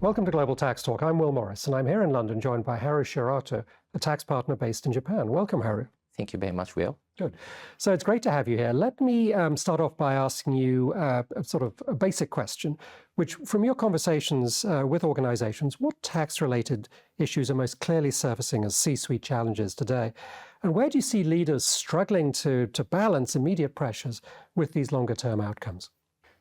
Welcome to Global Tax Talk. I'm Will Morris, and I'm here in London, joined by Haru Shirato, a tax partner based in Japan. Welcome, Haru. Thank you very much, Will. Good. So it's great to have you here. Let me start off by asking you a sort of a basic question, which from your conversations with organizations, what tax-related issues are most clearly surfacing as C-suite challenges today? And where do you see leaders struggling to balance immediate pressures with these longer-term outcomes?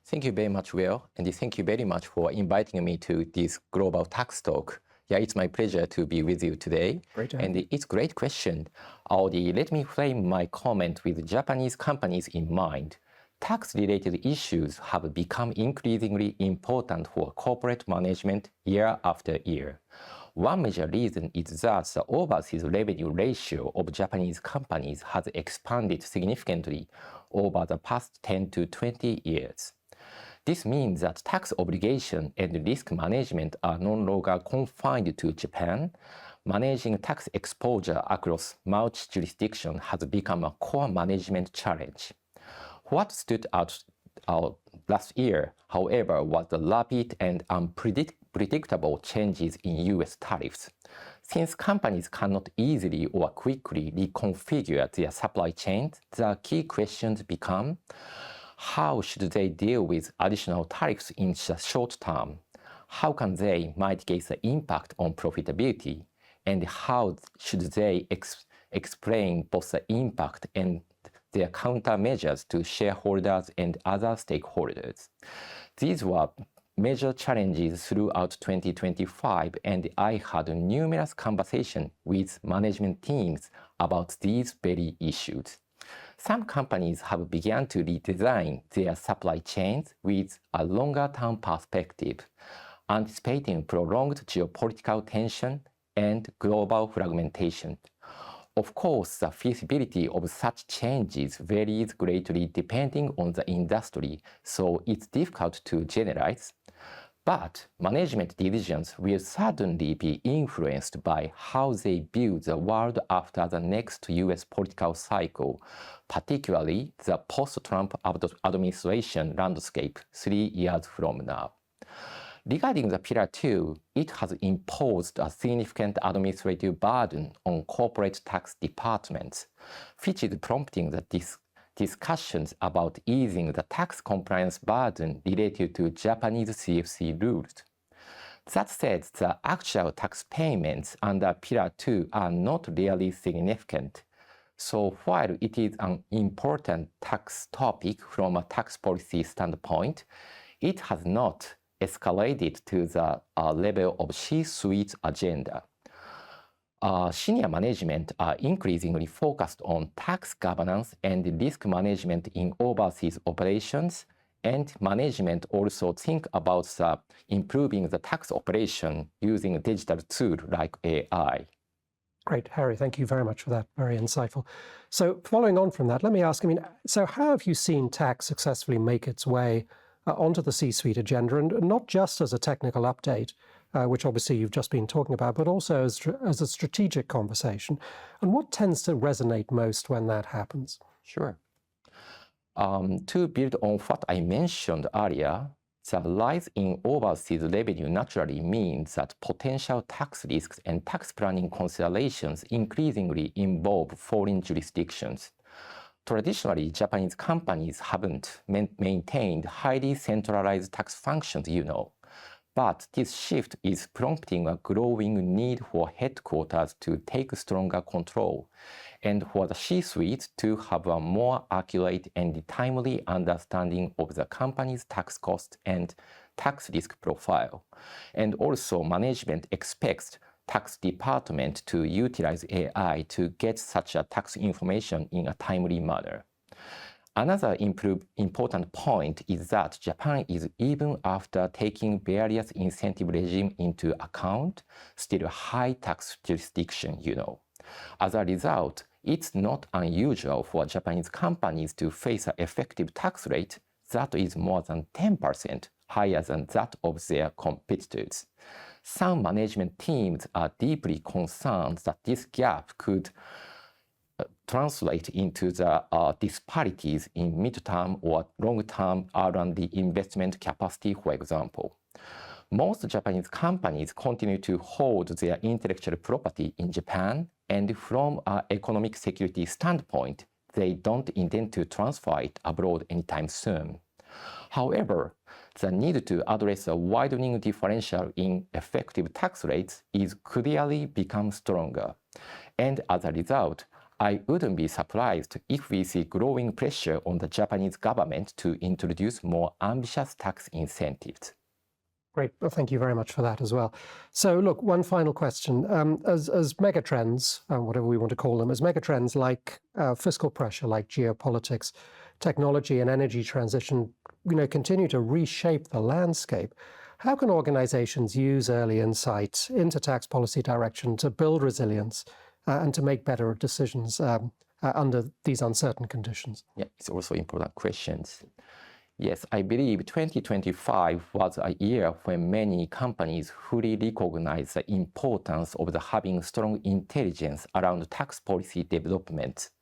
Thank you very much, Will, and thank you very much for inviting me to this Global Tax Talk. Yeah, it's my pleasure to be with you today. Great to have you. It's a great question. Let me frame my comment with Japanese companies in mind. Tax-related issues have become increasingly important for corporate management year after year. One major reason is that the overseas revenue ratio of Japanese companies has expanded significantly over the past 10 to 20 years. This means that tax obligation and risk management are no longer confined to Japan. Managing tax exposure across multi-jurisdiction has become a core management challenge. What stood out last year, however, was the rapid and unpredictable changes in U.S. tariffs. Since companies cannot easily or quickly reconfigure their supply chains, the key questions become: how should they deal with additional tariffs in the short term? How can they mitigate the impact on profitability? And how should they explain both the impact and their countermeasures to shareholders and other stakeholders? These were major challenges throughout 2025, and I had numerous conversations with management teams about these very issues. Some companies have begun to redesign their supply chains with a longer-term perspective, anticipating prolonged geopolitical tension and global fragmentation. Of course, the feasibility of such changes varies greatly depending on the industry, so it's difficult to generalize. But management decisions will certainly be influenced by how they view the world after the next U.S. political cycle, particularly the post-Trump administration landscape 3 years from now. Regarding the Pillar 2, it has imposed a significant administrative burden on corporate tax departments, which is prompting the discussions about easing the tax compliance burden related to Japanese CFC rules. That said, the actual tax payments under Pillar 2 are not really significant. So while it is an important tax topic from a tax policy standpoint, it has not escalated to the level of C-suite agenda. Senior management are increasingly focused on tax governance and risk management in overseas operations, and management also think about improving the tax operation using digital tools like AI. Great, Harry, thank you very much for that. Very insightful. So following on from that, let me ask, so how have you seen tax successfully make its way onto the C-suite agenda, and not just as a technical update, which obviously you've just been talking about, but also as a strategic conversation? And what tends to resonate most when that happens? Sure. To build on what I mentioned earlier, the rise in overseas revenue naturally means that potential tax risks and tax planning considerations increasingly involve foreign jurisdictions. Traditionally, Japanese companies haven't maintained highly centralized tax functions, But this shift is prompting a growing need for headquarters to take stronger control, and for the C-suite to have a more accurate and timely understanding of the company's tax cost and tax risk profile. And also, management expects tax department to utilize AI to get such a tax information in a timely manner. Another important point is that Japan is, even after taking various incentive regimes into account, still a high tax jurisdiction, As a result, it's not unusual for Japanese companies to face an effective tax rate that is more than 10% higher than that of their competitors. Some management teams are deeply concerned that this gap could translate into the disparities in mid-term or long-term R&D investment capacity, for example. Most Japanese companies continue to hold their intellectual property in Japan, and from an economic security standpoint, they don't intend to transfer it abroad anytime soon. However, the need to address a widening differential in effective tax rates is clearly become stronger. And as a result, I wouldn't be surprised if we see growing pressure on the Japanese government to introduce more ambitious tax incentives. Great. Well, thank you very much for that as well. So look, one final question. As megatrends, whatever we want to call them, as megatrends like fiscal pressure, like geopolitics, technology and energy transition, continue to reshape the landscape, how can organizations use early insight into tax policy direction to build resilience and to make better decisions under these uncertain conditions? Yeah, it's also important questions. Yes, I believe 2025 was a year when many companies fully recognized the importance of having strong intelligence around tax policy development.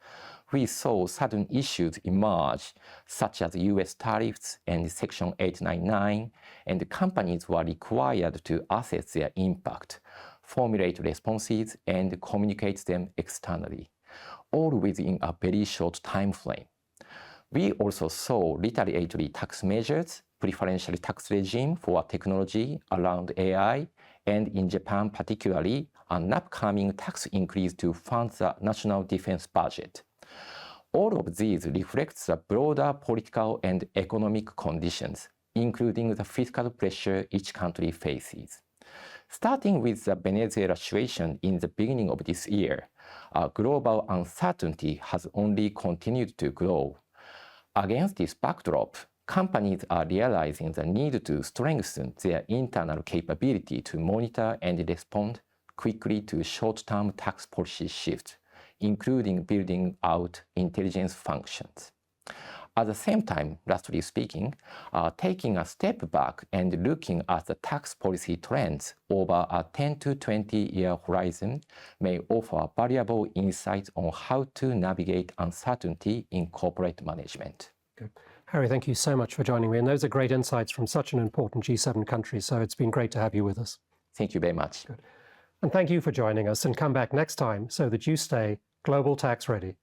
We saw sudden issues emerge, such as US tariffs and Section 899, and companies were required to assess their impact, formulate responses, and communicate them externally, all within a very short time frame. We also saw retaliatory tax measures, preferential tax regime for technology around AI, and in Japan particularly, an upcoming tax increase to fund the national defense budget. All of these reflects the broader political and economic conditions, including the fiscal pressure each country faces. Starting with the Venezuela situation in the beginning of this year, global uncertainty has only continued to grow. Against this backdrop, companies are realizing the need to strengthen their internal capability to monitor and respond quickly to short-term tax policy shifts, including building out intelligence functions. At the same time, lastly speaking, taking a step back and looking at the tax policy trends over a 10 to 20-year horizon may offer valuable insights on how to navigate uncertainty in corporate management. Good. Harry, thank you so much for joining me. And those are great insights from such an important G7 country. So it's been great to have you with us. Thank you very much. Good. And thank you for joining us, and come back next time so that you stay global tax ready.